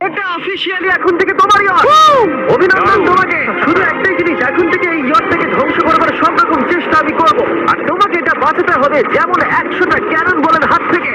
এটা অফিশিয়ালি এখন থেকে তোমারই ইয়াট। অভিনন্দন তোমাকে। শুধু একটাই জিনিস, এখন থেকে এই ইয়াটটাকে ধ্বংস করবার সব রকম চেষ্টা আমি করব, আর তোমাকে এটা বাঁচাতে হবে যেমন 100টা ক্যানন বলের হাত থেকে,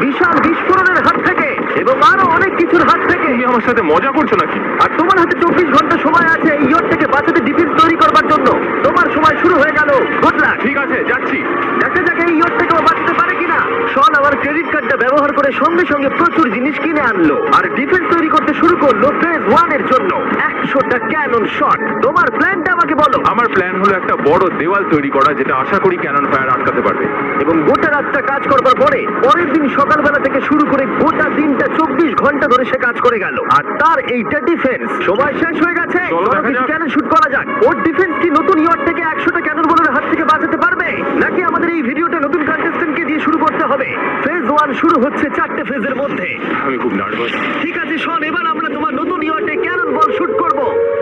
বিশাল বিস্ফোরণের হাত থেকে, এবং আরো অনেক কিছুর হাত থেকে। তুমি আমার সাথে মজা করছো নাকি? আর তোমার হাতে 24 ঘন্টা সময় আছে এই ইয়াটটাকে বাঁচাতে ডিফেন্স তৈরি করবার জন্য। তোমার সময় শুরু হয়ে গেল। Good luck. ঠিক আছে, যাচ্ছি। দেখা যাক এই ইয়াটটাকে বাঁচাতে পারে কিনা। শন আমার ক্রেডিট কার্ডটা ব্যবহার করে সঙ্গে সঙ্গে প্রচুর জিনিস কিনে আনলো আর ডিফেন্স তৈরি করতে শুরু করলো ফেজ 1 এর জন্য 100টা ক্যানন শট। তোমার প্ল্যানটা আমাকে বলো। আমার প্ল্যান হলো একটা বড় দেওয়াল তৈরি করা, যেটা আশা করি ক্যানন ফায়ার আটকাতে পারবে। এবং গোটা রাতটা কাজ করবার পরে পরের দিন সকালবেলা থেকে শুরু করে গোটা দিনটা 24 ঘন্টা ধরে সে কাজ করে গেল, আর তার এইটা ডিফেন্স। সময় শেষ হয়ে গেছে। চলো দেখা যাক। ক্যানন শুট করা যাক। ওর ডিফেন্স কি নতুন ইয়ার্ড থেকে 100টা ক্যানন বলের হাত থেকে বাঁচাতে পারবে, নাকি আমাদের এই ভিডিওটা নতুন কন্টেস্টেন্টকে দিয়ে শুরু করতে হবে? ফেজ 1 শুরু হচ্ছে 4টে ফেজের মধ্যে। আমি খুব নার্ভাস। ঠিক আছে শন, এবার আমরা তোমার নতুন ইয়ার্ডে ক্যানন বল শুট করব।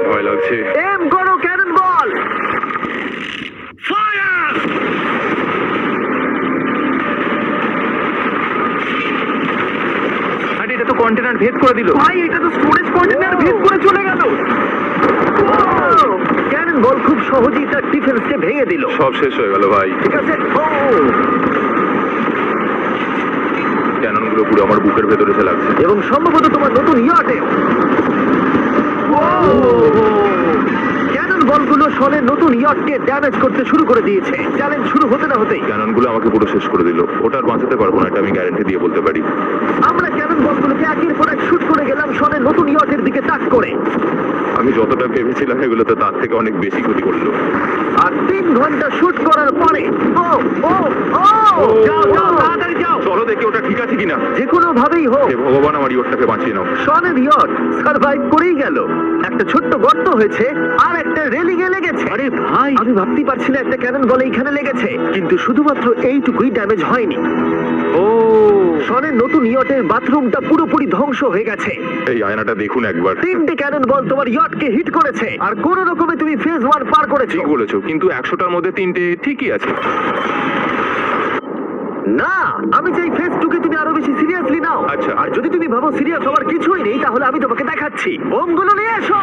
ভয় লাগছে। এম করো ক্যানন বল। ফায়ার! আরে এটা তো কন্টেনার ভেদ করে দিল। ভাই এটা তো স্টোরেজ কন্টেনার ভেদ করে চলে গেল। ক্যানন বল খুব সহজেই তার ডিফেন্সকে ভেঙে দিল। সব শেষ হয়ে গেল ভাই। ঠিক আছে। ক্যাননগুলো পুরো আমার বুকের ভেতরে এসে লাগছে। এবং সম্ভবত তোমার নতুন ইয়ার্ডে ক্যানন বলগুলো শনের নতুন ইয়ার্ডকে ড্যামেজ করতে শুরু করে দিয়েছে। চ্যালেঞ্জ শুরু হতে না হতেই ক্যাননগুলো আমাকে পুরো শেষ করে দিল। ওটা আর বাঁচাতে পারবো না, এটা আমি গ্যারান্টি দিয়ে বলতে পারি। আমরা ক্যানন বলগুলোকে একের পর এক শুট করে গেলাম শনের নতুন ইয়ার্ডের দিকে তাক করে। আমি যতটা ভেবেছিলাম এগুলো তো তার থেকে অনেক বেশি ক্ষতি করলো। আর 3 ঘন্টা শুট করার পরে যাও যাও তাড়াতাড়ি যাও। চলো দেখি ওটা ঠিক আছে কিনা। যে কোনো ভাবেই হোক হে ভগবান, আমার ইয়টটাকে বাঁচিয়ে নাও। শনের ইয়ট সার্ভাইভ করেই গেল। একটা ছোট্ট গর্ত হয়েছে আর একটা রেলিং এ লেগেছে। আরে ভাই, আমি ভাবতেই পারছি না একটা ক্যানন বলে এখানে লেগেছে, কিন্তু শুধুমাত্র এইটুকুই ড্যামেজ হয়নি। ও, শনের নতুন ইয়টের বাথরুমটা পুরোপুরি ধ্বংস হয়ে গেছে। এই আয়নাটা দেখুন একবার। 3টে ক্যানন বল তোমার ইয়টকে হিট করেছে, আর কোনো রকমে তুমি ফেজ 1 পার করেছো। ঠিক বলেছো, কিন্তু 100টার মধ্যে 3টে ঠিকই আছে। না, আমি চাই ফেজ 2 কে তুমি আরো বেশি সিরিয়াসলি নাও। আচ্ছা। আর যদি তুমি ভাবো সিরিয়াস হওয়ার কিছুই নেই, তাহলে আমি তোমাকে দেখাচ্ছি। বোমগুলো নিয়ে এসো।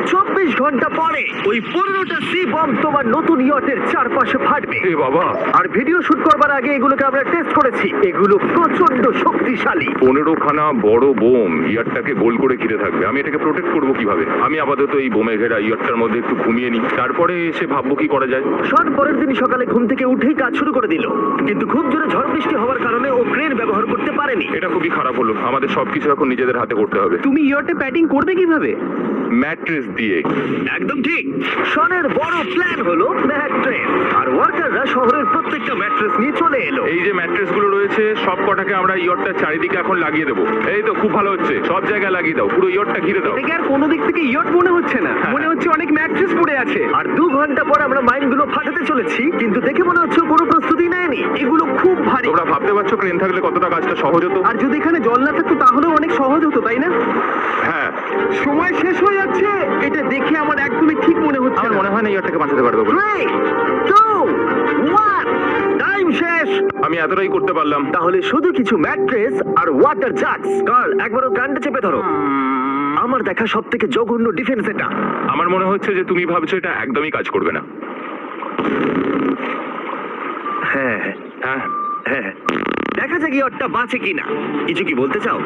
24 ঘন্টা পরে ওই 15টা সি বম তোমার নতুন ইয়টের চারপাশে ফাটবে। এ বাবা, আর ভিডিও শুট করবার আগে এগুলোকে আমরা টেস্ট করেছি। এগুলো প্রচন্ড শক্তিশালী। 15খানা বড় বোম ইয়ারটাকে গোল করে ঘিরে থাকবে। আমি এটাকে প্রোটেক্ট করবো কিভাবে? আমি আপাতত এই বোমে ঘেরা ইয়ারটার মধ্যে একটু ঘুমিয়ে নিই, তারপরে এসে ভাববো কি করা যায়। শন পরের দিন সকালে ঘুম থেকে উঠেই কাজ শুরু করে দিল, কিন্তু খুব জোরে ঝড় বৃষ্টি হওয়ার কারণে ও ক্রেন ব্যবহার করতে পারেনি। এটা খুবই খারাপ হলো। আমাদের সবকিছু এখন নিজেদের হাতে করতে হবে। তুমি ইয়টে ব্যাটিং করবে কিভাবে? ম্যাট্রেস দিয়ে। একদম ঠিক। শনের বড় প্ল্যান হলো ম্যাট্রেস, আর ওয়ার্কাররা শহরের প্রত্যেকটা ম্যাট্রেস নিয়ে চলে এলো। এই যে ম্যাট্রেস গুলো রয়েছে সব কটাকে আমরা ইয়টটার চারিদিকে এখন লাগিয়ে দেবো। এই তো খুব ভালো হচ্ছে, সব জায়গায় লাগিয়ে দাও, পুরো ইয়টটা ঘিরে দাও। এটাকে আর কোনো দিক থেকে ইয়ট মনে হচ্ছে না, মনে হচ্ছে অনেক ম্যাট্রেস পড়ে আছে। আর 2 ঘন্টা পর আমরা মাইনগুলো ফাটাতে চলেছি, কিন্তু দেখে মনে হচ্ছে কোনো প্রস্তুতি নেয়নি। এগুলো খুব ভারী। তোমরা ভাবতে পারছো ক্রেন থাকলে কতটা কাজটা সহজ হতো? আর যদি এখানে জল না থাকতো তাহলেও অনেক সহজ হতো, তাই না? হ্যাঁ, সময় শেষ হয়ে যাচ্ছে। এটা দেখে আমার একদমই ঠিক মনে হচ্ছে আমার না। মনে হয় না ইয়টটাকে বাঁচাতে পারবে বলে। 3, 2, 1 টাইম শেষ। আমি এতটাই করতে পারলাম। তাহলে শুধু কিছু ম্যাট্রেস আর ওয়াটার জাগস। কার্ল, একবারও কানটা চেপে ধরো। আমার দেখা সব থেকে জঘন্য ডিফেন্স এটা। আমার মনে হচ্ছে যে তুমি ভাবছো এটা একদমই কাজ করবে না। হ্যাঁ হ্যাঁ, হ্যাঁ, দেখা যাক ইয়টটা বাঁচে কিনা। কিছু কি বলতে চাও?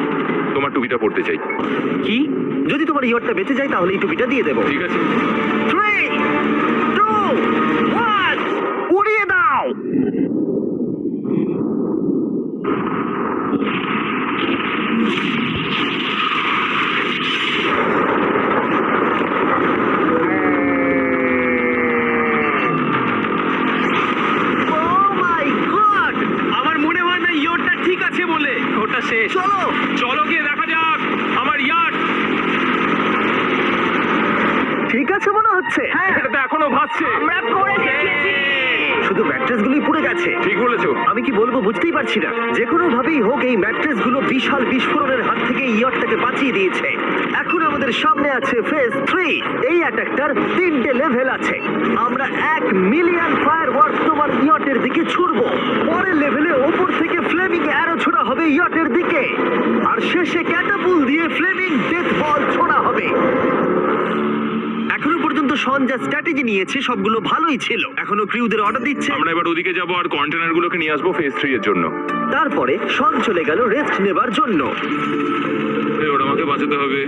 তোমার টুপিটা পড়তে চাই। কি? যদি তোমার ইয়টটা বেঁচে যায় তাহলে এই টুপিটা দিয়ে দেবো। ঠিক আছে। 3, 2, 1 উড়িয়ে দাও। Oh my God! আমার মনে হয় না ইয়টটা ঠিক আছে বলে। ওটা শেষ। চলো চলো গিয়ে দেখা যাক আমার ইয়ার্ড। ঠিক আছে মনে হচ্ছে। হ্যাঁ, এটা তো এখনো ভাসছে। আমরা করে দেখিয়েছি। শুধু ম্যাট্রেসগুলোই পুড়ে গেছে। ঠিক বলেছো। আমি কি বলবো বুঝতেই পারছি না। যে কোনো ভাবেই হোক এই ম্যাট্রেসগুলো বিশাল বিস্ফোরণের হাত থেকে ইয়টটাকে বাঁচিয়ে দিয়েছে। এখন আমাদের আমাদের সামনে আছে ফেজ 3। এই অ্যাটাকটার 3টে লেভেল আছে। আমরা 1 মিলিয়ন ফায়ারওয়ার্কস তোমার ইয়টের দিকে ছুড়বো। পরের লেভেলে ওপর থেকে ফ্লেমিং অ্যারো ছোড়া হবে ইয়টের দিকে, আর শেষে ক্যাটাপুল দিয়ে ফ্লেমিং ডেথ বল ছোড়া হবে। এখনো পর্যন্ত শন যা স্ট্র্যাটেজি নিয়েছে সবগুলো ভালোই ছিল। এখনো ক্রিউদের অর্ডার দিচ্ছে। আমরা এবার ওদিকে যাব আর কন্টেনারগুলোকে নিয়ে আসবো ফেজ 3 এর জন্য। তারপরে শন চলে গেল রেস্ট নেবার জন্য। এবার আমাকে বাঁচাতে হবে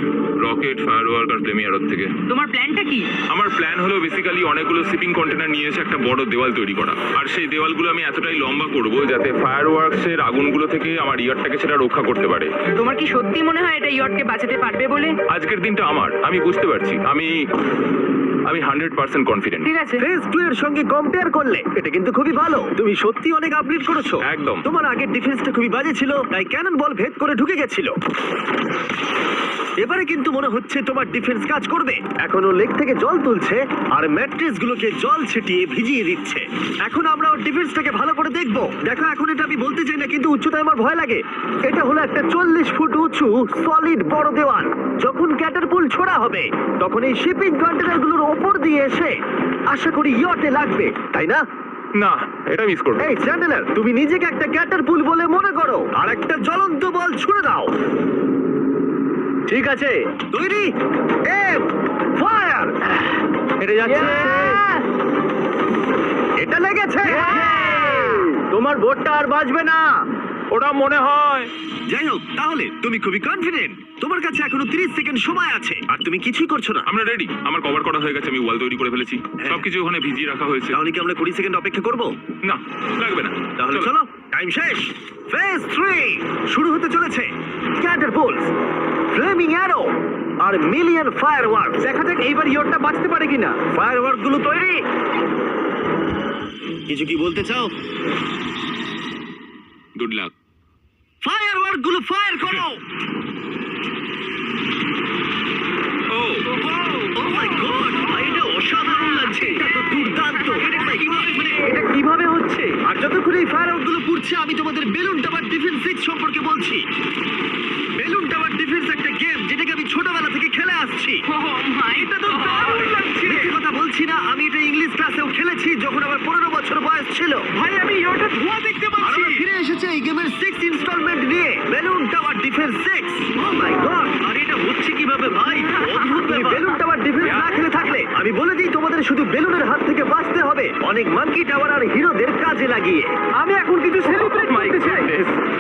রকেট, ফায়ারওয়ার্ক আর ফ্লেমি অ্যারোর থেকে। তোমার প্ল্যানটা কি? আমার প্ল্যান হলো বেসিক্যালি অনেকগুলো শিপিং কন্টেনার নিয়ে এসে একটা বড় দেওয়াল তৈরি করা, আর সেই দেওয়ালগুলো আমি এতটাই লম্বা করব যাতে ফায়ারওয়ার্কসের আগুনগুলো থেকে আমার ইয়ারটাকে সেটা রক্ষা করতে পারে। তোমার কি সত্যি মনে হয় এটা ইয়টকে বাঁচাতে পারবে বলে? আজকের দিনটা আমার, আমি বুঝতে পারছি। আমি 100% কনফিডেন্ট। ঠিক আছে। ফেজ 2 এর সঙ্গে কম্পেয়ার করলে এটা কিন্তু খুবই ভালো। তুমি সত্যি অনেক আপগ্রেড করেছো। একদম। তোমার আগের ডিফেন্সটা খুবই বাজে ছিল, তাই ক্যানন বল ভেদ করে ঢুকে গেছিল। এবারে কিন্তু মনে হচ্ছে তোমার ডিফেন্স কাজ করবে। এখনো লেক থেকে জল তুলছে আর ম্যাট্রেস গুলোকে জল ছিটিয়ে ভিজিয়ে দিচ্ছে। এখন আমরা ওর ডিফেন্সটাকে ভালো করে দেখবো। দেখো, এখন এটা আমি বলতে চাই না, কিন্তু উচ্চতায় আমার ভয় লাগে। এটা হলো একটা 40 ফুট উঁচু সলিড বড় দেওয়াল। যখন ক্যাটারপুল ছোড়া হবে তখন এই শিপিং কন্টেনারগুলোর ওপর দিয়ে এসে আশা করি ইয়টে লাগবে, তাই না? না, এটা মিস করব। এই চ্যান্ডেলার, তুমি নিজেকে একটা ক্যাটারপুল বলে মনে করো আর একটা জ্বলন্ত বল ছুড়ে দাও। ঠিক আছে, তৈরি? Aim fire! এটা যাচ্ছে। এটা লেগেছে। তোমার বোটটা আর বাজবে না। ওটা মনে হয়। যাই হোক, তাহলে তুমি খুবই কনফিডেন্ট। তোমার কাছে এখনো 30 সেকেন্ড সময় আছে আর তুমি কিছুই করছো না। আমরা রেডি। আমার কভার করা হয়ে গেছে, আমি ওয়াল তৈরি করে ফেলেছি, সবকিছু ওখানে ভিজিয়ে রাখা হয়েছে। তাহলে কি আমরা 20 সেকেন্ড অপেক্ষা করব? না, লাগবে না। তাহলে চলো, টাইম শেষ। ফেজ 3 শুরু হতে চলেছে। ক্যাটারপুলস, ফ্লেমিং অ্যারো আর মিলিয়ন ফায়ারওয়ার্ক। দেখা যাক এইবার ইয়রটা বাঁচতে পারে কিনা। ফায়ারওয়ার্ক গুলো তৈরি। কিছু কি বলতে চাও? Good luck. ফায়ারওয়ার্ক গুলো ফায়ার করো। ও ও মাই গড, এটা অসাধারণ লাগছে। এটা তো দুর্দান্ত। এটা কিভাবে হচ্ছে? আর যতক্ষণ এই ফায়ারওয়ার্ক গুলো পুড়ছে আমি তোমাদের বেলুন টাওয়ার ডিফেন্স 6 সম্পর্কে বলছি। বেলুন টাওয়ার ডিফেন্স একটা গেম যেটাকে আমি ছোটবেলা থেকে খেলে আসছি। এটা তো দারুণ লাগছে। মিথ্যে কথা বলছি না, আমি এটা ইংলিশ ক্লাসেও খেলেছি যখন আমার 15 বছর বয়স ছিল। ভাই, আমি ইয়টের ধোঁয়া দেখতে আর পাচ্ছি। আমরা ফিরে এসেছে এই গেমের 6 ইনস্টলমেন্ট নিয়ে, বেলুন টাওয়ার ডিফেন্স 6। ও মাই গড, আর এটা হচ্ছে কিভাবে ভাই? অদ্ভুত ব্যাপার। বেলুন টাওয়ার ডিফেন্স না খেলে থাকলে আমি বলে দিই তোমাদের শুধু বেলুনের হাত থেকে বাঁচতে হবে, অনেক মাঙ্কি টাওয়ার আর হিরোদের কাজে লাগিয়ে। আমি এখন কিছু সেলিব্রেট করতে চাই।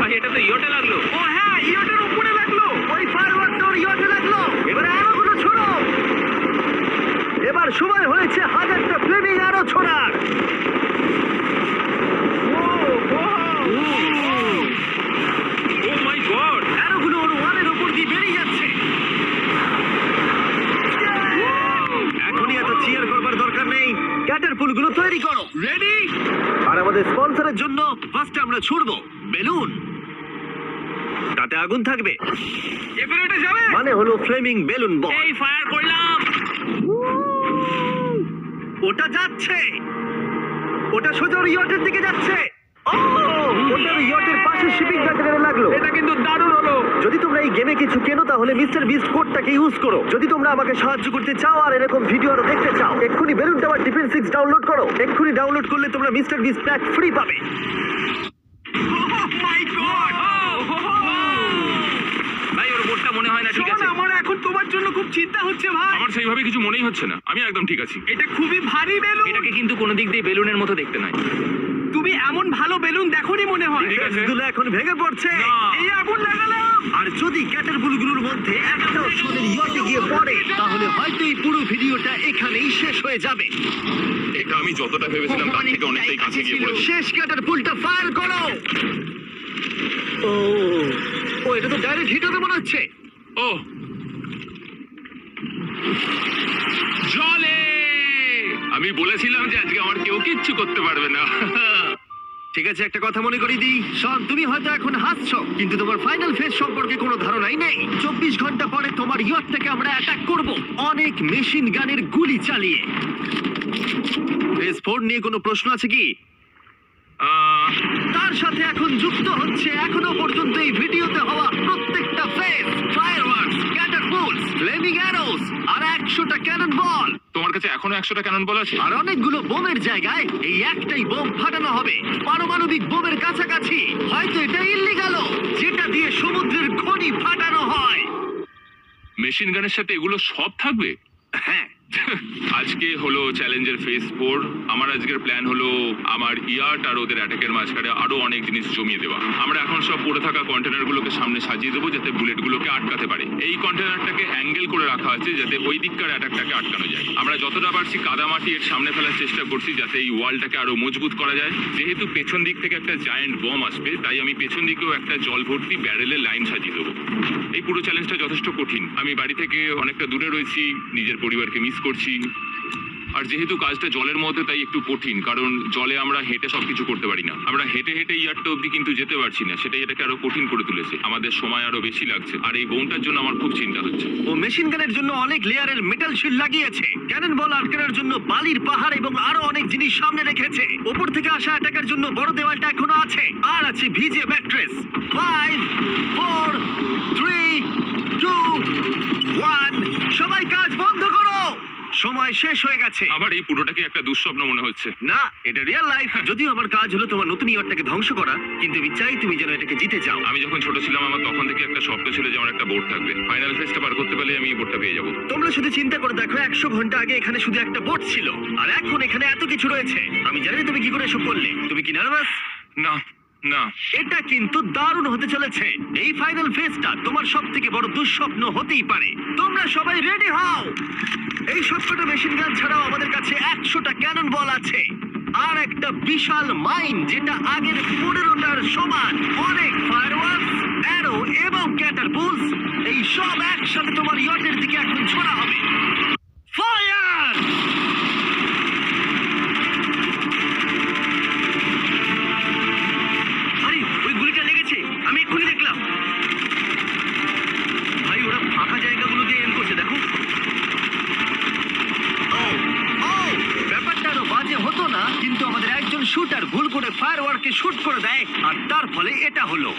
ভাই, এটা তো ইয়োটে লাগলো। ও হ্যাঁ, ইয়টের উপরে লাগলো। ওই ফায়ারওয়ার্কটা ওর ইয়টে লাগলো। এবারে আরোগুলো ছোড়ো। এবার সময় হয়েছে 1000টা ফ্লেমিং আরো ছোড়ার। ও মাই গড! অ্যারোগুলো ওর ওয়ালের উপর দিয়ে বেরিয়ে যাচ্ছে। এখনই এত চিয়ার করবার দরকার নেই। ক্যাটারপুলগুলো তৈরি করো। রেডি? আর আমাদের স্পন্সরের জন্য ফার্স্টে আমরা ছুড়বো বেলুন। তাতে আগুন থাকবে, এবারে এটা যাবে। মানে হলো ফ্লেমিং বেলুন বল। এই ফায়ার করলাম। ওটা যাচ্ছে, ওটা সোজা ওর ইয়টের দিকে যাচ্ছে। ও, ওটা ওর ইয়টের পাশে শিপিং কন্টেনারে লাগলো। এটা কিন্তু দারুণ হলো। যদি তোমরা এই গেমে কিছু কেনো তাহলে মিস্টার বিস্ট কোডটাকে ইউজ করো। যদি তোমরা আমাকে সাহায্য করতে চাও আর এরকম ভিডিও আরো দেখতে চাও, এক্ষুনি বেলুন টাওয়ার ডিফেন্স 6 ডাউনলোড করো। এক্ষুনি ডাউনলোড করলে তোমরা মিস্টার বিস্ট প্যাক ফ্রি পাবে। মাই গড। ভাই, ওর বোটটা মনে হয় না ঠিক আছে। আমার এখন তোমার জন্য খুব চিন্তা হচ্ছে ভাই। আমার সেইভাবে কিছু মনেই হচ্ছে না। আমি একদম ঠিক আছি। এটা খুবই ভারী বেলুন। এটাকে কিন্তু কোনো দিক দিয়ে বেলুনের মতো দেখতে নয়। তুমি এমন ভালো বেলুন দেখোনি মনে হয়। ঠিক আছে। গুলো এখন ভেঙে পড়ছে। না। এই আগুন লাগালাম। আর যদি ক্যাটারপুলগুলোর মধ্যে একটাও সোনের ইয়টে গিয়ে পড়ে তাহলে হয়তো এই পুরো ভিডিওটা এখানেই শেষ হয়ে যাবে। এটা আমি যতটা ভেবেছিলাম তার থেকে অনেকটাই কাছে গিয়ে পড়েছে। শেষ ক্যাটারপুলটা ফায়ার করো। ও ও, এটা তো ডাইরেক্ট হিট হবে মনে হচ্ছে। ও, জলে! আমি বলেছিলাম যে আজকে আমার কেউ কিচ্ছু করতে পারবে না। ঠিক আছে, একটা কথা মনে করিয়ে দিই। শন, তুমি হয়তো এখন হাসছো, কিন্তু তোমার ফাইনাল ফেজ সম্পর্কে কোনো ধারণাই নেই। 24 ঘন্টা পরে তোমার ইয়টটাকে আমরা অ্যাটাক করব, অনেক মেশিন গানের গুলি চালিয়ে। ফেজ 4 নিয়ে কোনো প্রশ্ন আছে কি? তার সাথে এখন যুক্ত হচ্ছে এখনো পর্যন্ত এই ভিডিওতে হওয়া প্রত্যেকটা ফেজ, ফায়ারওয়ার্কস, ক্যাটারপুলস, ফ্লেমিং এখনো 100টা ক্যানন বল আছে। আর অনেকগুলো বোমের জায়গায় এই একটাই বোম ফাটানো হবে, পারমাণবিক বোমের কাছাকাছি। হয়তো এটা ইল্লিগাল, যেটা দিয়ে সমুদ্রের খনি ফাটানো হয়। মেশিন গানের সাথে এগুলো সব থাকবে? হ্যাঁ, আজকে হলো চ্যালেঞ্জের ফেজ 4। আমার আজকের প্ল্যান হলো আমার ইয়ার্ট আর ওদের অ্যাটাকের মাঝখানে আরো অনেক জিনিস জমিয়ে দেওয়া। আমরা এখন সব পড়ে থাকা কন্টেনারগুলোকে সামনে সাজিয়ে দেবো যাতে বুলেটগুলোকে আটকাতে পারে। এই কন্টেনারটাকে অ্যাঙ্গেল করে রাখা আছে যাতে ওই দিককার অ্যাটাকটাকে আটকানো যায়। আমরা যতটা পারছি কাদামাটি এর সামনে ফেলার চেষ্টা করছি যাতে এই ওয়ালটাকে আরো মজবুত করা যায়। যেহেতু পেছন দিক থেকে একটা জায়ান্ট বম আসবে, তাই আমি পেছন দিকেও একটা জল ভর্তি ব্যারেলের লাইন সাজিয়ে দেবো। এই পুরো চ্যালেঞ্জটা যথেষ্ট কঠিন। আমি বাড়ি থেকে অনেকটা দূরে রয়েছি, নিজের পরিবারকে মিস করছি। আর যেহেতু কাজটা জলের মধ্যে, তাই একটু কঠিন, কারণ জলে আমরা হেঁটে সবকিছু করতে পারি না। আমরা হেঁটে হেঁটে ইয়ারটা অব্দি কিন্তু যেতে পারছি না, সেটাই এটাকে আরো কঠিন করে তুলেছে। আমাদের সময় আরো বেশি লাগছে, আর এই বোমটার জন্য আমার খুব চিন্তা হচ্ছে। ও মেশিন গানের জন্য অনেক লেয়ারের মেটাল শিল্ড লাগিয়েছে, ক্যানন বল আটকানোর জন্য বালির পাহাড় এবং আরো অনেক জিনিস সামনে রেখেছে। উপর থেকে আসা অ্যাটাকের জন্য বড় দেওয়ালটা এখনো আছে, আর আছে ভিজে ম্যাট্রেস। 5 4 3 2 1 সবাই কাজ বন্ধ করো, সময় শেষ হয়ে গেছে। আবার এই পুরোটাকে একটা দুঃস্বপ্ন মনে হচ্ছে। না, এটা রিয়েল লাইফ। যদিও আমার কাজ হলো তোমার নতুন ইয়ারটাকে ধ্বংস করা, কিন্তু আমি চাই তুমি যেন এটাকে জিতে যাও। আমি যখন ছোট ছিলাম আমার তখন থেকে একটা স্বপ্ন ছিল যে আমার একটা বোট থাকবে। ফাইনাল ফেজটা পার করতে পারলে আমি এই বোটটা পেয়ে যাবো। তোমরা শুধু চিন্তা করে দেখো, 100 ঘন্টা আগে এখানে শুধু একটা বোট ছিল, আর এখন এখানে এত কিছু রয়েছে। আমি জানি না তুমি কি করে এসব করলে। তুমি কি নার্ভাস? না না, এটা কিন্তু দারুণ হতে চলেছে। এই ফাইনাল ফেজটা তোমার সবথেকে বড় দুঃস্বপ্ন হতেই পারে। তোমরা সবাই রেডি হও। এই সবকটা মেশিন গান ছাড়াও আমাদের কাছে 100টা ক্যানন বল আছে, আর একটা বিশাল মাইন যেটা আগের 15টার সমান। অনেক ফায়ারওয়ার্কস, অ্যারো এবং ক্যাটারপুলস, এই সব একসাথে তোমার ইয়টের দিকে এখন ছোড়া হবে। ফায়ার! আরে ওই গুলিটা লেগেছে, আমি এক্ষুনি দেখলাম। ভাই, ওরা ফাঁকা জায়গাগুলো দিয়ে এম করছে, দেখো। ও ও, ব্যাপারটা আরো বাজে হতো না, কিন্তু আমাদের একজন শুটার ভুল করে ফায়ারওয়ার্ককে শুট করে দেয়, আর তার ফলে এটা হলো।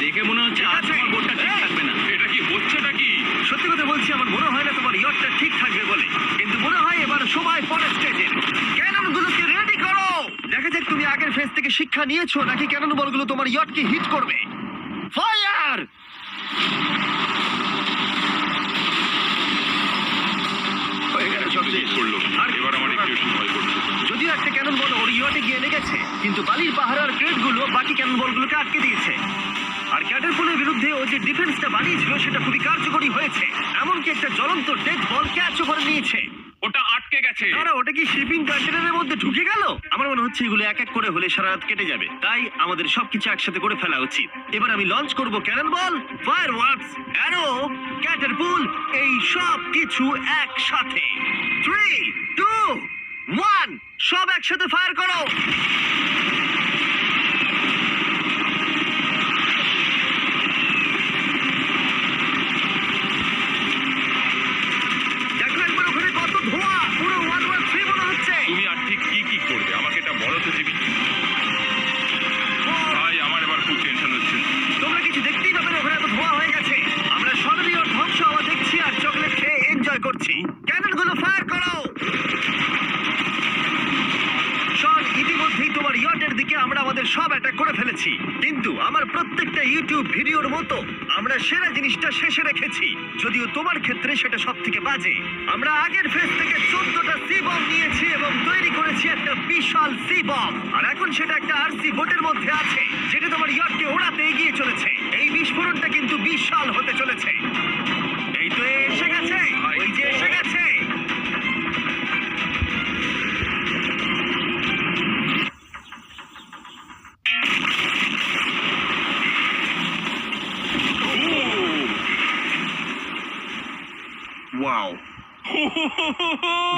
দেখে মনে হচ্ছে আজ আমার বোটটা ঠিক থাকবে না। এটা কি হচ্ছে নাকি? সত্যি কথা বলছি, আমার মনে হয় না তোমার ইয়টটা ঠিক থাকবে বলে, কিন্তু মনে হয় এবার সময় পরের স্টেজের। ক্যাননগুলোকে রেডি করো। দেখা যাক তুমি আগের ফেজ থেকে শিক্ষা নিয়েছো নাকি ক্যানন বলগুলো তোমার ইয়টকে হিট করবে। ফায়ার! হয়ে গেল, সব শেষ। করলো। আর এবার আমার একটু একটু ভয় করছে। যদিও একটা ক্যানন বল ওর ইয়টে গিয়ে লেগেছে, কিন্তু বালির পাহাড় আর ক্রেটগুলো বাকি ক্যানন বলগুলোকে আটকে দিয়েছে। আর ক্যাটারপুলের বিরুদ্ধে ও যে ডিফেন্সটা বানিয়েছিল সেটা খুবই কার্যকরী হয়েছে। এমনকি একটা জ্বলন্ত ডেড বল ক্যাচও করে নিয়েছে। ওটা আটকে গেছে। দাঁড়া, ওটা কি শিপিং কন্টেনারের মধ্যে ঢুকে গেল? আমার মনে হচ্ছে এগুলো এক এক করে হলে সারা রাত কেটে যাবে, তাই আমাদের সবকিছু একসাথে করে ফেলা উচিত। এবার আমি লঞ্চ করব ক্যানন বল, ফায়ারওয়ার্কস, অ্যারো, ক্যাটারপুল, এই সব কিছু একসাথে। 3 2 1 সব একসাথে ফায়ার করো। দেখো একবার ওখানে কত ধোঁয়া, পুরো ওয়ার্ল্ড ওয়ার 3 মনে হচ্ছে। তুমি আর ঠিক কি করবে আমাকে এটা বলো তো জিমি। ভাই, আমার এবার খুব টেনশন হচ্ছে। তোমরা কিছু দেখতেই পাবে না, ওখানে এত ধোঁয়া হয়ে গেছে। আমরা সবারই ওর ধ্বংস হওয়া দেখছি আর চকলেট খেয়ে এনজয় করছি। ক্যাননগুলো ফায়ার করো। শন, ইতিমধ্যেই তোমার ইয়টের দিকে আমরা আমাদের সব অ্যাটাক করে ফেলেছি, কিন্তু আমার প্রত্যেকটা ইউটিউব ভিডিওর মতো আমরা সেরা জিনিসটা শেষে রেখেছি। যদিও তোমার ক্ষেত্রে সেটা সব থেকে বাজে। আমরা আগের ফেজ থেকে 14টা সি বম নিয়েছি এবং তৈরি করেছি একটা বিশাল সি বম, আর এখন সেটা একটা আরসি বোটের মধ্যে আছে যেটা তোমার ইয়টকে ওড়াতে এগিয়ে চলেছে। এই বিস্ফোরণটা কিন্তু বিশাল হতে চলেছে। এই তো এসে গেছে, ওই যে এসে গেছে। ওয়াও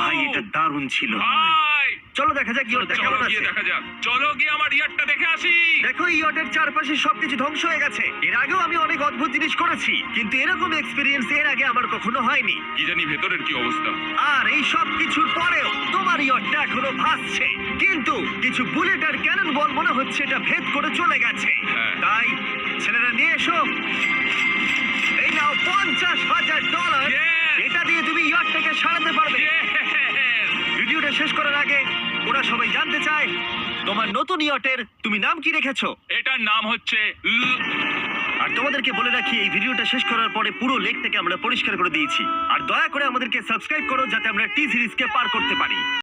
ভাই, এটা দারুণ ছিল। ভাই, চলো দেখা যাক ইয়টটা চলো কেমন গিয়ে আছে। দেখা যাক। চলো গিয়ে আমার ইয়ারটা দেখে আসি। দেখো, ইয়টের চারপাশে সবকিছু ধ্বংস হয়ে গেছে। এর আগেও আমি অনেক অদ্ভুত জিনিস করেছি, কিন্তু এরকম এক্সপেরিয়েন্স এর আগে আমার কখনো হয়নি। কি জানি ভেতরের কি অবস্থা। আর এই সব কিছুর পরেও তোমার ইয়টটা এখনো ভাসছে, কিন্তু কিছু বুলেট আর ক্যানন বল মনে হচ্ছে এটা ভেদ করে চলে গেছে। হ্যাঁ। তাই ছেলেরা নিয়ে এসো। এই নাও $50,000। Yes! এটা দিয়ে তুমি ইয়টটাকে সারাতে পারবে। Yeah! শেষ করার আগে ওরা সবাই জানতে চায় তোমার নতুন ইয়টের তুমি নাম কি রেখেছো। এটার নাম হচ্ছে আর তোমাদেরকে বলে রাখি এই ভিডিওটা শেষ করার পরে পুরো লেকটাকে আমরা পরিষ্কার করে দিয়েছি। আর দয়া করে আমাদেরকে সাবস্ক্রাইব করো যাতে আমরা টি সিরিজকে পার করতে পারি।